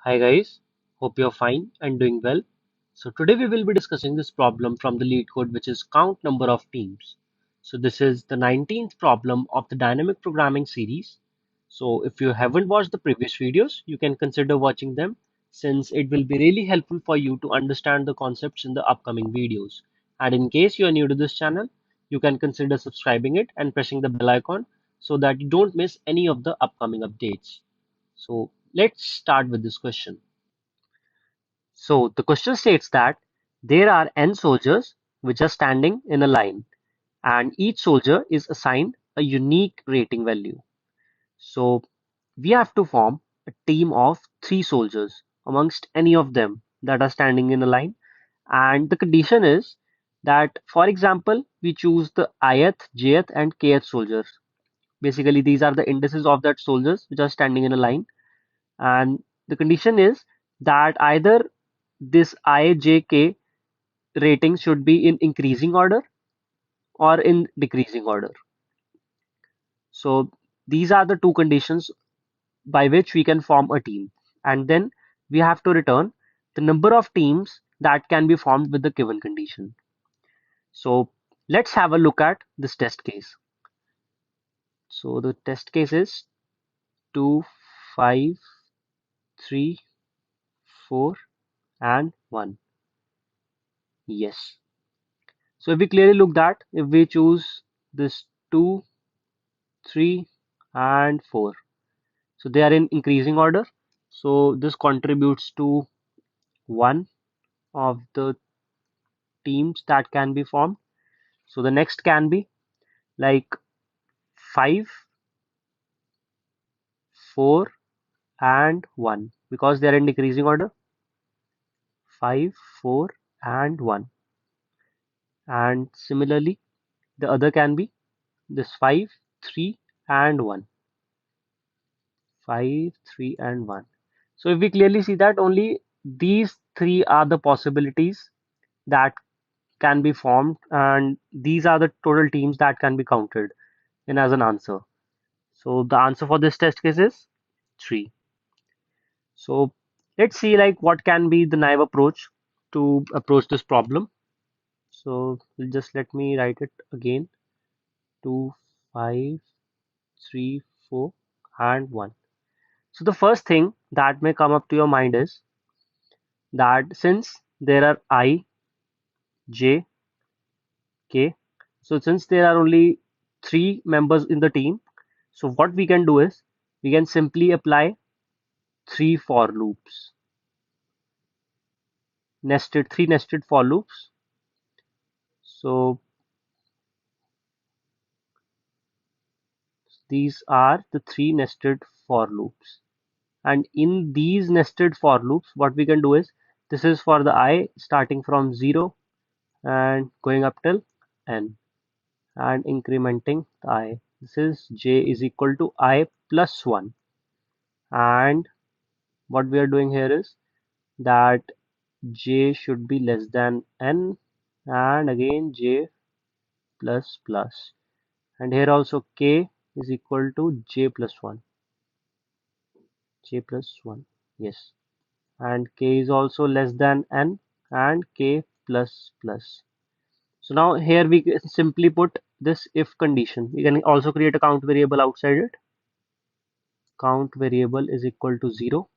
Hi guys, hope you're fine and doing well. So today we will be discussing this problem from the LeetCode, which is count number of teams. So this is the 19th problem of the dynamic programming series. So if you haven't watched the previous videos, you can consider watching them since it will be really helpful for you to understand the concepts in the upcoming videos. And in case you are new to this channel, you can consider subscribing it and pressing the bell icon so that you don't miss any of the upcoming updates. So let's start with this question. So the question states that there are n soldiers which are standing in a line, and each soldier is assigned a unique rating value. So we have to form a team of three soldiers amongst any of them that are standing in a line. And the condition is that, for example, we choose the ith, jth, and kth soldiers. Basically, these are the indices of that soldiers which are standing in a line. And the condition is that either this I, J, K rating should be in increasing order or in decreasing order. So these are the two conditions by which we can form a team. And then we have to return the number of teams that can be formed with the given condition. So let's have a look at this test case. So the test case is 2, 5, 3, 4, and 1. Yes. So if we clearly look at, if we choose this 2, 3, and 4, so they are in increasing order. So this contributes to one of the teams that can be formed. So the next can be like 5, 4, and 1 because they are in decreasing order. 5, 4, and 1. And similarly, the other can be this 5, 3, and 1. 5, 3, and 1. So if we clearly see that only these three are the possibilities that can be formed, and these are the total teams that can be counted in as an answer. So the answer for this test case is 3. So let's see like what can be the naive approach to approach this problem. So just let me write it again. 2, 5, 3, 4, and 1. So the first thing that may come up to your mind is that since there are I, J, K, so since there are only three members in the team, so what we can do is we can simply apply three for loops, three nested for loops. So these are the three nested for loops. And in these nested for loops, what we can do is this is for the I starting from 0 and going up till n and incrementing the I. This is j is equal to I plus 1. And what we are doing here is that j should be less than n and again j plus plus, and here also k is equal to j plus 1. J plus 1, yes, and k is also less than n and k plus plus. So now here we can simply put this if condition. We can also create a count variable outside it. Count variable is equal to 0,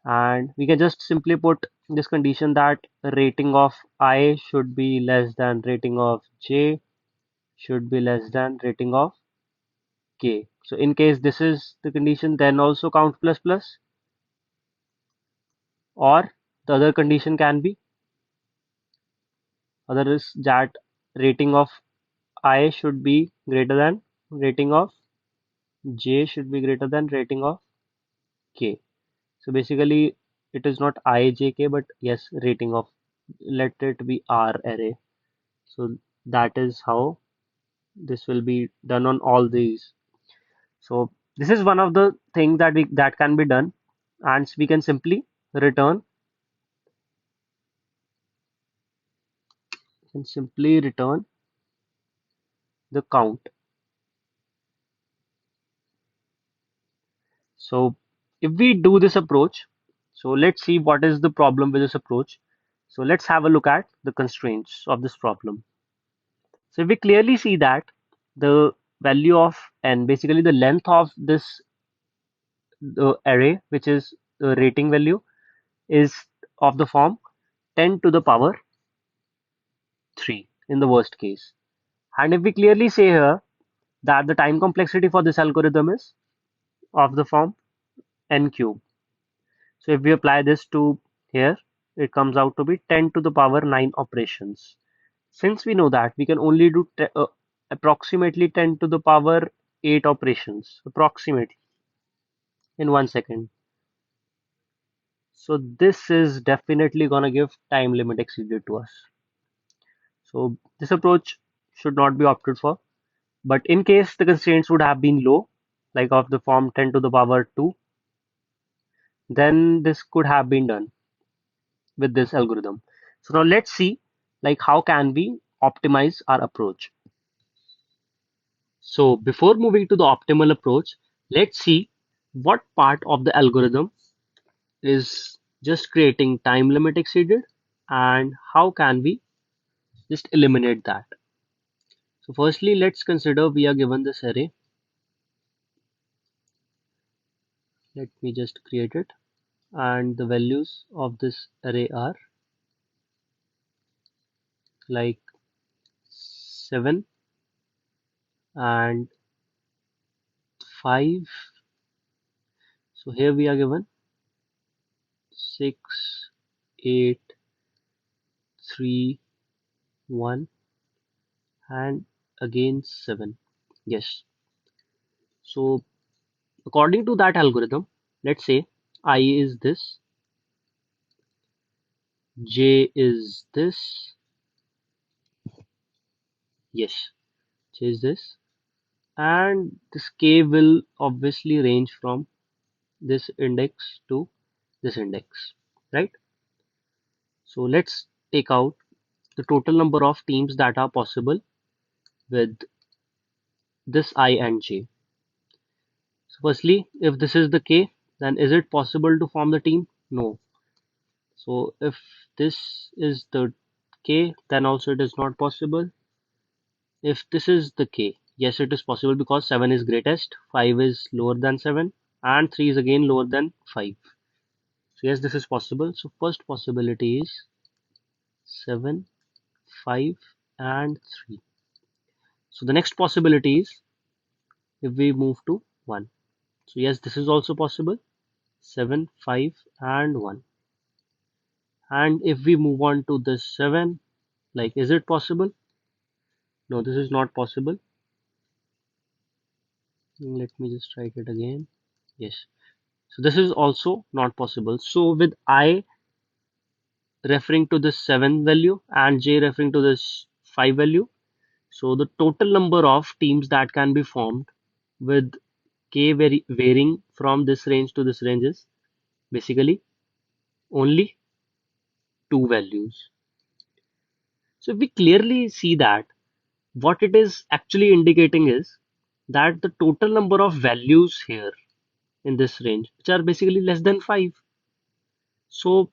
and we can just simply put this condition that rating of I should be less than rating of j should be less than rating of k. So in case this is the condition, then also count plus plus, or the other condition can be other is that rating of I should be greater than rating of j should be greater than rating of k. So basically it is not I, j, k, but yes, rating of, let it be R array. So that is how this will be done on all these. So this is one of the things that can be done, and we can simply return the count. So if we do this approach, So let's see what is the problem with this approach. So let's have a look at the constraints of this problem. So we clearly see that the value of n, basically the length of this array, which is the rating value, is of the form 10 to the power 3 in the worst case. And if we clearly say here that the time complexity for this algorithm is of the form n cube. So if we apply this to here, it comes out to be 10 to the power 9 operations. Since we know that we can only do approximately 10 to the power 8 operations, approximately in 1 second. So this is definitely gonna give time limit exceeded to us. So this approach should not be opted for. But in case the constraints would have been low, like of the form 10 to the power 2, then this could have been done with this algorithm. So now let's see like how can we optimize our approach. So before moving to the optimal approach, let's see what part of the algorithm is just creating time limit exceeded and how can we just eliminate that. So firstly, let's consider we are given this array. Let me just create it, and the values of this array are like 7 and 5. So here we are given 6, 8, 3, 1 and again 7. Yes. So according to that algorithm, let's say I is this, j is this, yes, j is this, and this k will obviously range from this index to this index, right? So let's take out the total number of teams that are possible with this I and j. So firstly, if this is the k, then is it possible to form the team? No. So if this is the k, then also it is not possible. If this is the k, yes, it is possible because 7 is greatest, 5 is lower than 7, and 3 is again lower than 5. So yes, this is possible. So first possibility is 7, 5, and 3. So the next possibility is if we move to 1. So yes, this is also possible. 7, 5, and 1. And if we move on to this 7, like is it possible? No, this is not possible. Let me just write it again. Yes. So this is also not possible. So with I referring to this 7 value and j referring to this 5 value, so the total number of teams that can be formed with k varying from this range to this range is basically only 2 values. So we clearly see that what it is actually indicating is that the total number of values here in this range, which are basically less than 5. So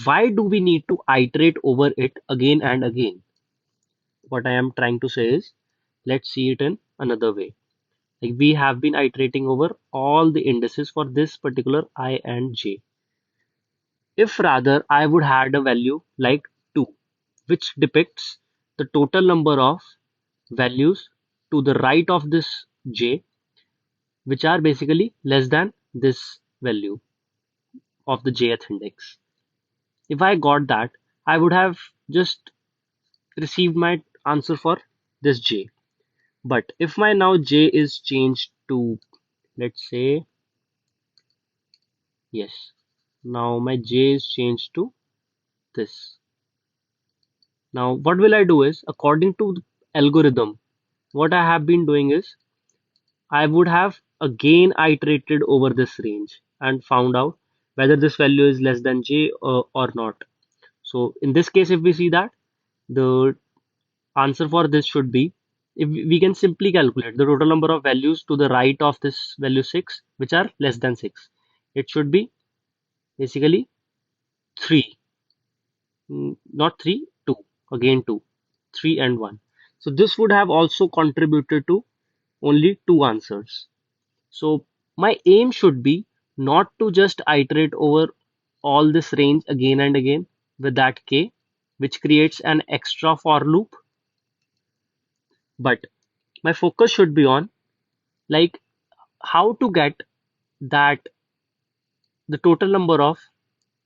why do we need to iterate over it again and again? What I am trying to say is, let's see it in another way. Like we have been iterating over all the indices for this particular I and j. If rather I would had a value like 2, which depicts the total number of values to the right of this j, which are basically less than this value of the jth index. If I got that, I would have just received my answer for this j. But if my now j is changed to, let's say, yes, now my j is changed to this. Now what will I do is, according to the algorithm, what I have been doing is I would have again iterated over this range and found out whether this value is less than j or not. So in this case, if we see that the answer for this should be, if we can simply calculate the total number of values to the right of this value 6 which are less than 6, it should be basically 3. Not 3, 2. Again 2. 3 and 1. So this would have also contributed to only 2 answers. So my aim should be not to just iterate over all this range again and again with that k, which creates an extra for loop, but my focus should be on like how to get that the total number of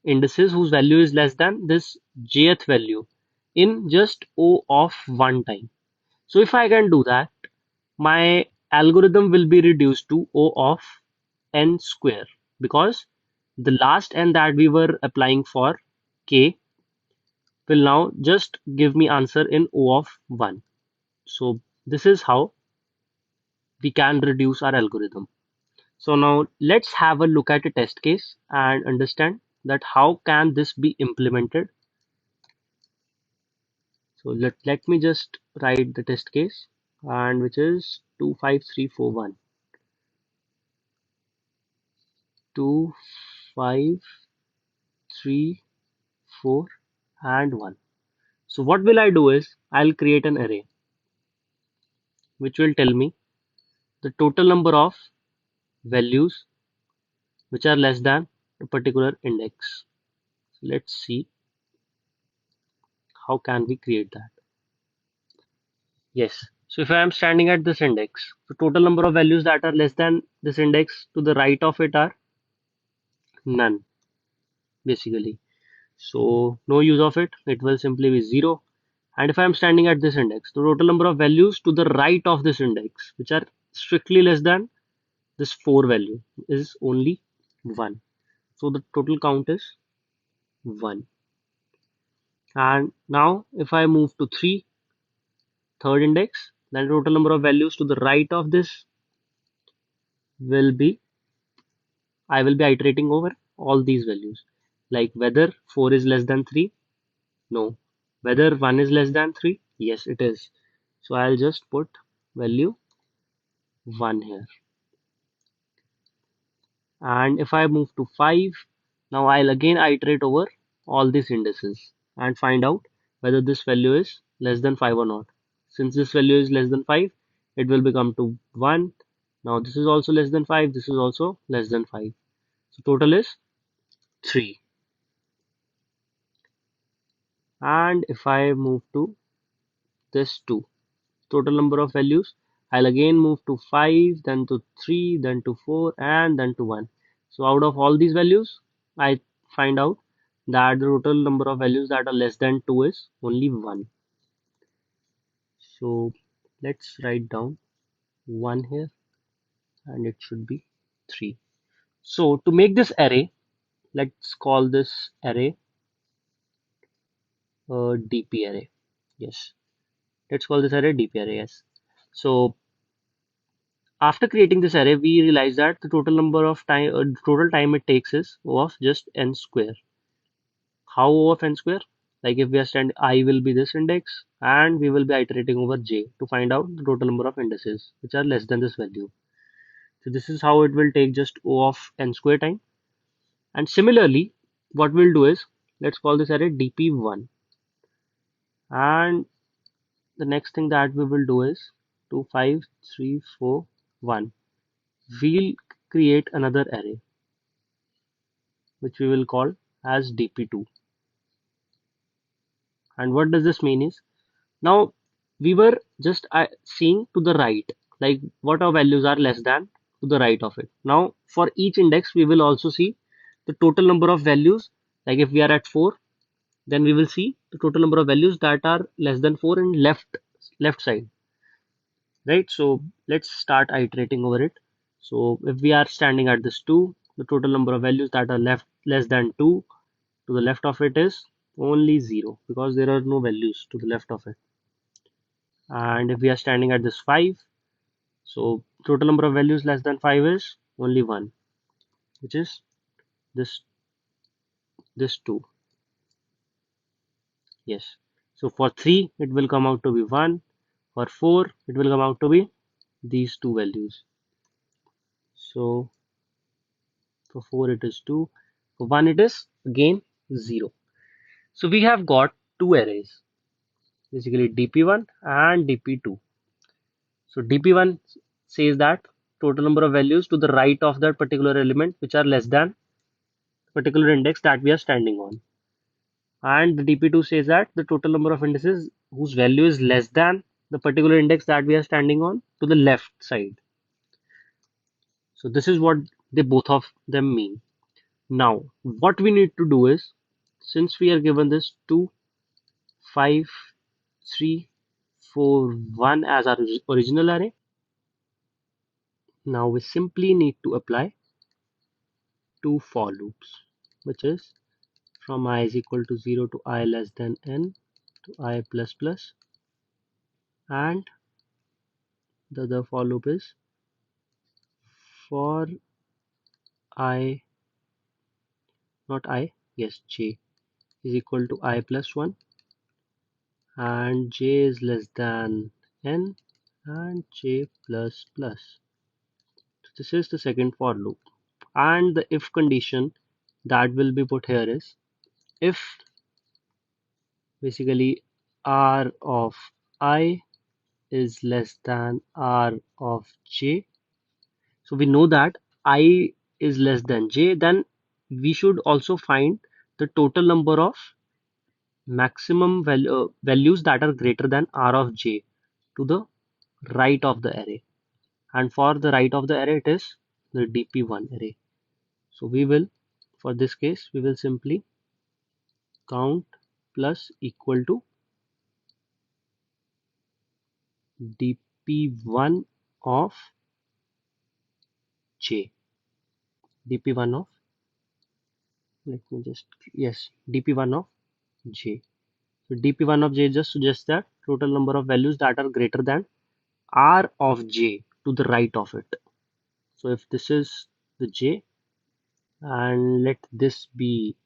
indices whose value is less than this jth value in just O of one time. So if I can do that, my algorithm will be reduced to O of n square, because the last n that we were applying for k will now just give me answer in O of 1. So this is how we can reduce our algorithm. So now let's have a look at a test case and understand that how can this be implemented. So let me just write the test case, and which is 25341. 25341 and 1. So what will I do is I'll create an array which will tell me the total number of values which are less than a particular index. So let's see how can we create that. Yes. So if I am standing at this index, the total number of values that are less than this index to the right of it are none, basically. So no use of it. It will simply be 0. And if I am standing at this index, the total number of values to the right of this index, which are strictly less than this 4 value, is only 1. So the total count is 1. And now if I move to 3, third index, then the total number of values to the right of this will be, I will be iterating over all these values, like whether 4 is less than 3, no. Whether 1 is less than 3, yes it is. So I'll just put value 1 here. And if I move to 5, now I'll again iterate over all these indices and find out whether this value is less than 5 or not. Since this value is less than 5, it will become to 1. Now this is also less than 5, this is also less than 5. So total is 3. And if I move to this 2, total number of values, I'll again move to 5, then to 3, then to 4, and then to 1. So out of all these values, I find out that the total number of values that are less than 2 is only 1. So let's write down 1 here, and it should be 3. So to make this array, let's call this array DP array. Yes, let's call this array DP array. Yes. So after creating this array, we realize that the total time it takes is O of just n square. How O of n square? Like if we are standing, I will be this index, and we will be iterating over j to find out the total number of indices which are less than this value. So this is how it will take just O of n square time. And similarly, what we'll do is, let's call this array dp1, and the next thing that we will do is 25341. We'll create another array which we will call as dp2. And what does this mean is, now we were just seeing to the right, like what our values are less than to the right of it. Now for each index we will also see the total number of values. Like if we are at 4, then we will see the total number of values that are less than 4 in left side, right? So let's start iterating over it. So if we are standing at this 2, the total number of values that are left less than 2 to the left of it is only 0, because there are no values to the left of it. And if we are standing at this 5, so total number of values less than 5 is only 1, which is this 2. Yes. So for 3 it will come out to be 1, for 4 it will come out to be these two values. So for 4 it is 2, For 1 it is again 0. So we have got two arrays, basically dp1 and dp2. So dp1 says that total number of values to the right of that particular element which are less than particular index that we are standing on. And the dp2 says that the total number of indices whose value is less than the particular index that we are standing on to the left side. So this is what they both of them mean. Now what we need to do is, since we are given this 2, 5, 3, 4, 1 as our original array, now we simply need to apply two for loops, which is from I is equal to 0 to I less than n to I plus plus, and the other for loop is for I, not I, yes, j is equal to I plus 1 and j is less than n and j plus plus. So this is the second for loop. And the if condition that will be put here is if basically r of I is less than r of j. So we know that I is less than j, then we should also find the total number of maximum values that are greater than r of j to the right of the array. And for the right of the array, it is the dp1 array. So we will, for this case, we will simply count plus equal to dp1 of j. dp1 of, let me just, yes, dp1 of j. So dp1 of j just suggests that total number of values that are greater than r of j to the right of it. So if this is the j and let this be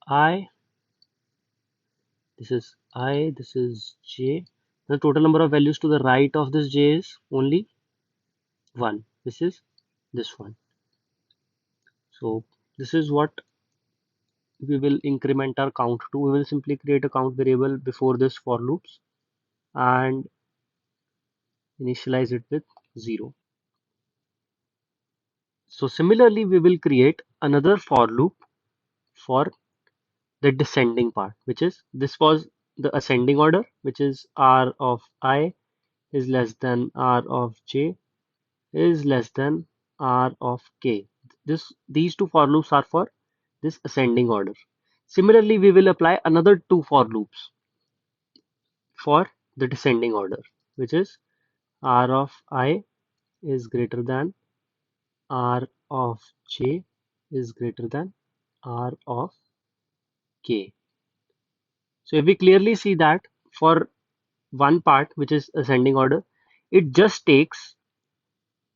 I, this is I, this is j, the total number of values to the right of this j is only 1. This is this one. So this is what we will increment our count to. We will simply create a count variable before this for loops and initialize it with 0. So similarly, we will create another for loop for the descending part, which is this was the ascending order, which is r of I is less than r of j is less than r of k. These two for loops are for this ascending order. Similarly, we will apply another two for loops for the descending order, which is r of I is greater than r of j is greater than r of k. So if we clearly see that for one part which is ascending order, it just takes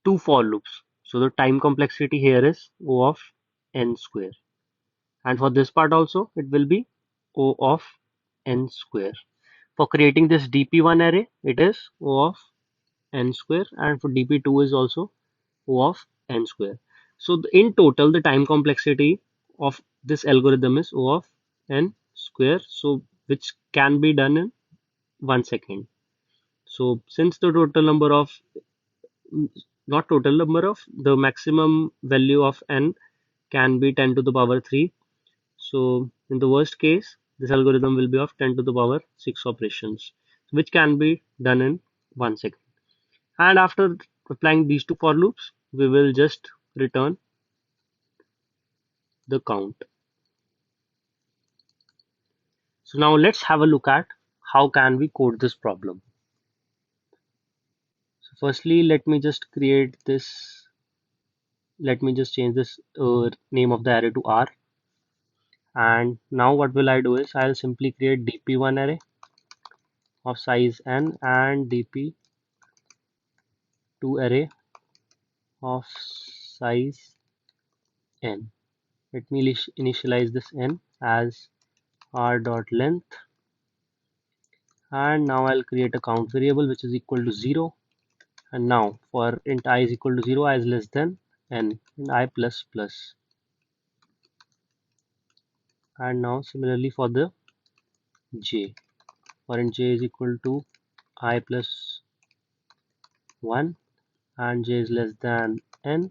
two for loops. So the time complexity here is O of n square. And for this part also, it will be O of n square. For creating this dp1 array, it is O of n square, and for dp2 is also O of n square. So in total, the time complexity of this algorithm is O of n square, so which can be done in 1 second. So since the total number of, not total number of, the maximum value of n can be 10 to the power 3. So in the worst case, this algorithm will be of 10 to the power 6 operations, which can be done in 1 second. And after applying these two for loops, we will just return the count. So now let's have a look at how can we code this problem. So firstly, let me just create this. Let me just change this name of the array to R. And now what will I do is I'll simply create dp1 array of size n and dp2 array of size n. Let me initialize this n as r dot length, and now I'll create a count variable which is equal to 0. And now for int I is equal to 0, I is less than n and I plus plus. And now similarly for the j, wherein j is equal to I plus 1 and j is less than n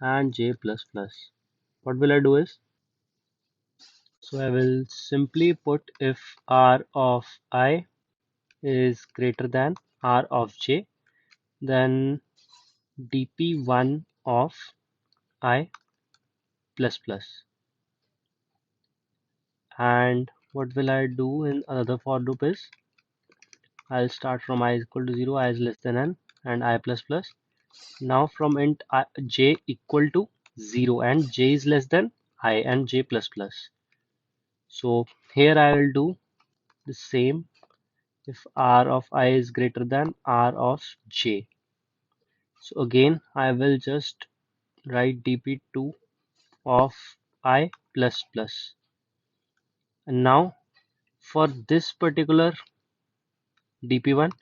and j plus plus. What will I do is, so I will simply put if r of I is greater than r of j, then dp1 of I plus plus. And what will I do in another for loop is, I'll start from I is equal to 0, I is less than n and I plus plus. Now from int j equal to 0 and j is less than I and j plus plus. So here I will do the same if r of I is greater than r of j. So again I will just write dp2 of I plus plus. And now for this particular dp1,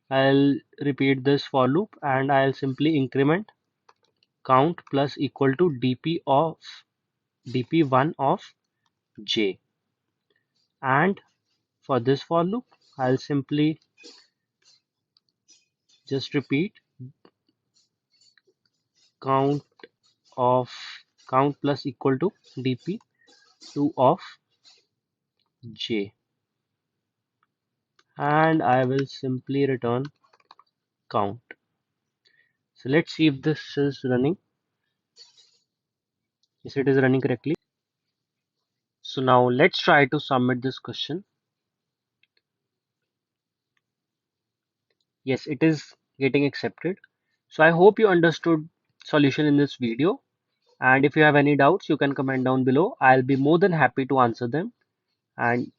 I'll repeat this for loop and I'll simply increment count plus equal to dp1 of j. And for this for loop, I'll simply just repeat count of count plus equal to dp2 of j, and I will simply return count. So let's see if this is running. Yes, it is running correctly. So now let's try to submit this question. Yes, it is getting accepted. So I hope you understood solution in this video. And if you have any doubts, you can comment down below. I'll be more than happy to answer them. And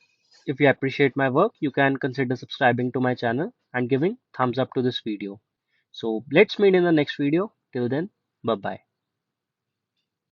if you appreciate my work, you can consider subscribing to my channel and giving thumbs up to this video. So let's meet in the next video. Till then, bye bye.